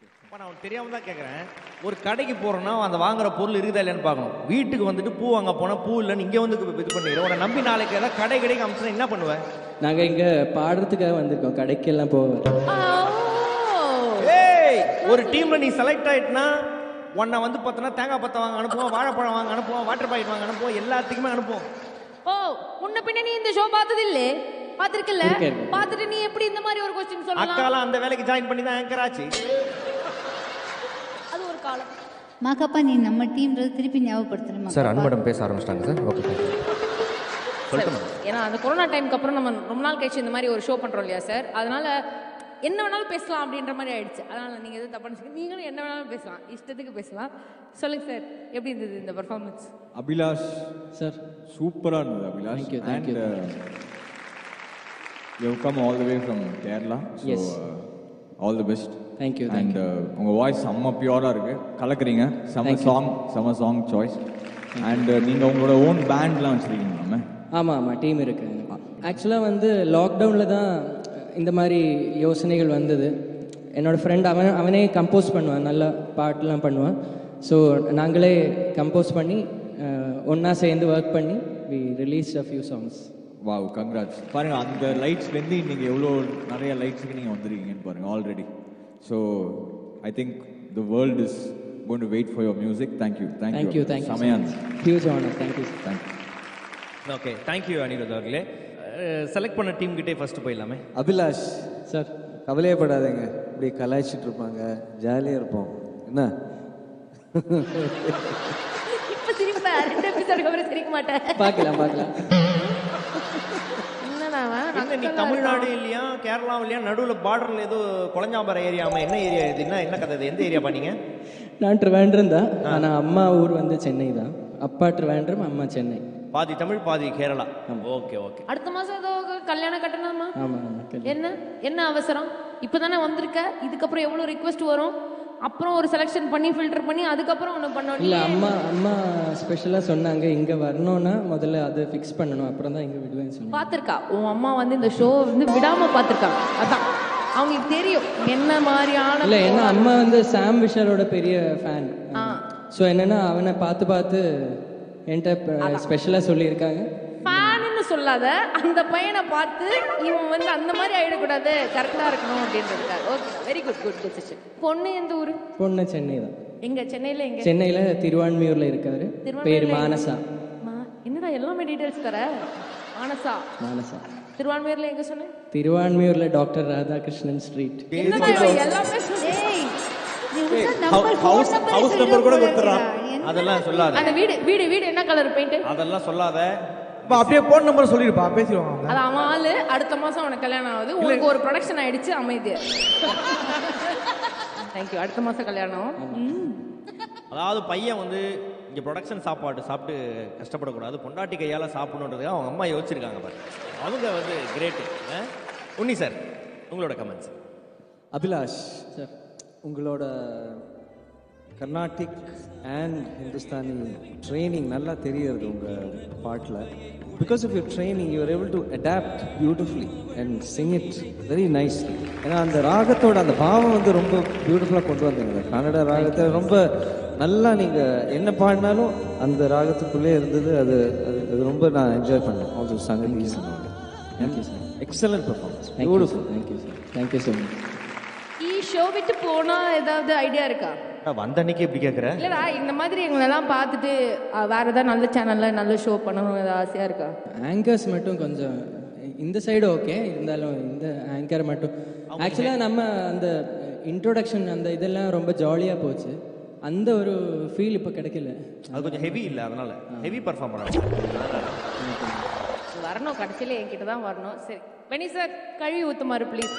இப்போ நான் தெரியாமல் தான் கேட்குறேன். ஒரு கடைக்கு போகிறோன்னா அந்த வாங்குற பொருள் இருக்குதா இல்லையான்னு பார்க்கணும். வீட்டுக்கு வந்துட்டு பூ வாங்க போனால் பூ இல்லைன்னு இங்கே வந்து இது பண்ணிடுறோம். உன்னை நம்பி நாளைக்கு ஏதாவது கடைக்கு அமிச்சுனா என்ன பண்ணுவேன்? நாங்கள் இங்கே பாடுறதுக்காக வந்திருக்கோம், கடைக்கெல்லாம் போவோம். ஏய், ஒரு டீமில் நீ செலக்ட் ஆகிட்டுனா உன்னை வந்து பார்த்தோன்னா தேங்காய் பத்தை வாங்க அனுப்புவோம், வாழைப்பழம் வாங்க அனுப்புவோம், வாட்டர் பாக்கெட் வாங்க அனுப்புவோம், எல்லாத்துக்குமே அனுப்புவோம். ஓ, முன்ன பின்ன நீ இந்த ஷோ பார்த்தது இல்லே? பார்த்திருக்கல? பார்த்துட்டு நீ எப்படி இந்த மாதிரி ஒரு क्वेश्चन சொல்லலாம்? அக்காலாம் அந்த வேலைக்கு ஜாயின் பண்ணி தான் ஆங்கர் ஆச்சு. அது ஒரு காலம். மாக்கப்பா நீ நம்ம டீம்ன்றது திருப்பி ஞாபகப்படுத்தணும் சார். அன்பு மேடம் பேச ஆரம்பிச்சிட்டாங்க சார். ஓகே சொல்லுங்க. ஏன்னா அந்த கொரோனா டைம்க்கு அப்புறம் நம்ம ரொம்ப நாள் கழிச்சு இந்த மாதிரி ஒரு ஷோ பண்றோம் இல்லையா சார்? அதனால என்ன வேணாலும் பேசலாம் அப்படின்ற மாதிரி ஆயிடுச்சு. அதனால நீங்க எதுவும் தப்பா நினைச்சுக்க, நீங்களும் என்ன வேணாலும் பேசலாம், இஷ்டத்துக்கு பேசலாம். சொல்லுங்க சார், எப்படி இருந்தது இந்த பெர்ஃபார்மன்ஸ்? அபிலாஷ் சார் சூப்பராக இருந்தது Abhilash. Thank you. You have come all the way from Kerala. So, Yes. All the best. Thank you. And உங்கள் வாய்ஸ் செம்ம பியூராக இருக்கு, கலக்குறீங்க. செம்ம சாங் சாய்ஸ். அண்ட் நீங்கள் உங்களோட ஓன் பேண்ட்லாம் வச்சுருக்கீங்களாமே? ஆமாம், டீம் இருக்கு. ஆக்சுவலாக வந்து லாக்டவுனில் தான் இந்த மாதிரி யோசனைகள் வந்தது. என்னோடய ஃப்ரெண்ட் அவனே கம்போஸ் பண்ணுவான், நல்லா பாட்டெலாம் பண்ணுவான். ஸோ நாங்களே கம்போஸ் பண்ணி ஒன்றா சேர்ந்து ஒர்க் பண்ணி we release a few songs. Wow, congrats. பாருங்கள், அந்த லைட்ஸ்லேருந்து நீங்கள் எவ்வளோ நிறைய லைட்ஸுக்கு நீங்கள் வந்துருக்கீங்கன்னு பாருங்கள் already. So I think the world is going to wait for your music. Thank you. செமையான huge honour. Thank you. Okay, thank you Anirudh அவர்களே. செலக்ட் பண்ண டீம் கிட்டே ஃபர்ஸ்ட் போயிடலாமே. அபிலாஷ் சார், கவலையப்படாதீங்க, இப்படி கலாய்ச்சிட்டு இருப்பாங்க, ஜாலியாக இருப்போம். என்ன இப்ப சிரிப்பா, 2 எபிசோடுக்கு அப்புறம் சிரிக்க மாட்டேன். பார்க்கலாம். நீ தமிழ்நாடு இல்லையா கேரளா இல்லையா நடுவில் பார்டர்ல ஏதோ கொளஞ்சாம்பரம் ஏரியாமா? என்ன ஏரியா இது? என்ன கதை இது? எந்த ஏரியா பண்ணீங்க? நான் ட்ரிவாண்ட்ரம் தான், ஆனால் அம்மா ஊர் வந்து சென்னை தான். அப்பா ட்ரிவாண்ட்ரம், அம்மா சென்னை. பாதி தமிழ் பாதி கேரளா. ஓகே. அடுத்த மாசம் ஏதோ கல்யாணம் கட்டணுமா? ஆமாம். என்ன அவசரம்? இப்பதானே வந்திருக்க, இதுக்கப்புறம் எவ்வளவு ரிக்வெஸ்ட் வரும், அப்புறம் ஒரு செலக்ஷன் பண்ணி ஃபில்டர் பண்ணி அதுக்கப்புறம் ஒன்று பண்ணணும். இல்லை, அம்மா ஸ்பெஷலாக சொன்னாங்க இங்கே வரணும்னா முதல்ல அதை ஃபிக்ஸ் பண்ணணும், அப்புறம் தான் இங்கே விடுவேன்னு சொன்னாங்க. பார்த்துருக்கா உன் அம்மா வந்து இந்த ஷோ வந்து விடாமல் பார்த்துருக்காங்க. அதான் அவங்களுக்கு தெரியும் என்ன மாதிரியான. இல்லை, ஏன்னா அம்மா வந்து சாம் விஷாலோட பெரிய ஃபேன். ஸோ என்னென்னா அவனை பார்த்து என்கிட்ட ஸ்பெஷலாக சொல்லியிருக்காங்க. ஃபேன்னு சொல்லாத, அந்த பையனை பார்த்து இவன் வந்து அந்த மாதிரி ஆகிடக்கூடாது, கரெக்டாக இருக்கணும் அப்படின்றதுக்காக. Okay, very good decision. பொண்ணு எந்த ஊர்? பொண்ணு சென்னை தான். எங்க சென்னையில்? எங்க? சென்னையில் திருவான்மியூரில் இருக்காரு. பேர் மானசா. என்னடா எல்லாமே டீடைல்ஸ் தர. மானசா. திருவான்மியூரில் எங்க சொன்னேன்? திருவான்மியூரில் டாக்டர் ராதாகிருஷ்ணன் ஸ்ட்ரீட். எல்லாமே ஹவுஸ் நம்பர் கூட கொடுத்துறான். அதெல்லாம் சொல்லாத. அந்த வீடு என்ன கலர் பெயிண்ட்? அதெல்லாம் சொல்லாத. அப்படியே போன் நம்பர் சொல்லிருப்பா, பேசிடுவாங்க. அது அவன் ஆளு. அடுத்த மாசம் அவனுக்கு கல்யாணம் ஆகுது, உங்களுக்கு ஒரு ப்ரொடக்ஷன் ஆயிடுச்சு, அமைதியா. தேங்க்யூ. அடுத்த மாசம் கல்யாணம். அதாவது பையன் வந்து இங்கே ப்ரொடக்ஷன் சாப்பாடு சாப்பிட்டு கஷ்டப்படக்கூடாது, பொண்டாட்டி கையால் சாப்பிடணுன்றதுக்கு அவங்க அம்மா யோசிச்சிருக்காங்க பாரு. அவங்க வந்து கிரேட்டு. உன்னி சார், உங்களோட கமெண்ட்ஸ். அபிலாஷ் சார், உங்களோட கர்நாடிக் அண்ட் ஹிந்துஸ்தானி ட்ரைனிங் நல்லா தெரியுது உங்கள் பாட்டில். Because of your training you are able to adapt beautifully and sing it very nicely. ஏன்னா அந்த ராகத்தோட அந்த பாவம் வந்து ரொம்ப பியூட்டிஃபுல்லாக கொண்டு வந்தீங்க. கன்னட ராகத்தை ரொம்ப நல்லா நீங்கள் என்ன பாடினாலும் அந்த ராகத்துக்குள்ளே இருந்தது. அது ரொம்ப நான் என்ஜாய் பண்ணேன். ஆல்சோ சங்கதி. Thank you sir. Excellent performance. Beautiful. Thank you sir. Thank you so much. Show விட்டு போனா ஏதாவது ஐடியா இருக்கா? வந்த அன்னைக்கு எப்படி கேட்குற? இல்லடா, இந்த மாதிரி எங்களெல்லாம் பார்த்துட்டு வேற ஏதாவது நல்ல சேனல்ல நல்ல ஷோ பண்ணணும் ஏதாவது ஆசையா இருக்கா? ஆங்கர்ஸ் மட்டும் கொஞ்சம் இந்த சைடு ஓகே, இருந்தாலும் இந்த ஆங்கர் மட்டும். ஆக்சுவலாக நம்ம அந்த இன்ட்ரோடக்ஷன் அந்த இதெல்லாம் ரொம்ப ஜாலியாக போச்சு. அந்த ஒரு ஃபீல் இப்போ கிடைக்கல. அது கொஞ்சம் ஹெவி இல்லை, அதனால ஹெவி பர்ஃபார்ம் பண்ணணும். வரணும், கடைசியில் என்கிட்ட தான் வரணும். சரி, வெனி சார், கழுவி ஊத்துமாறு ப்ளீஸ்.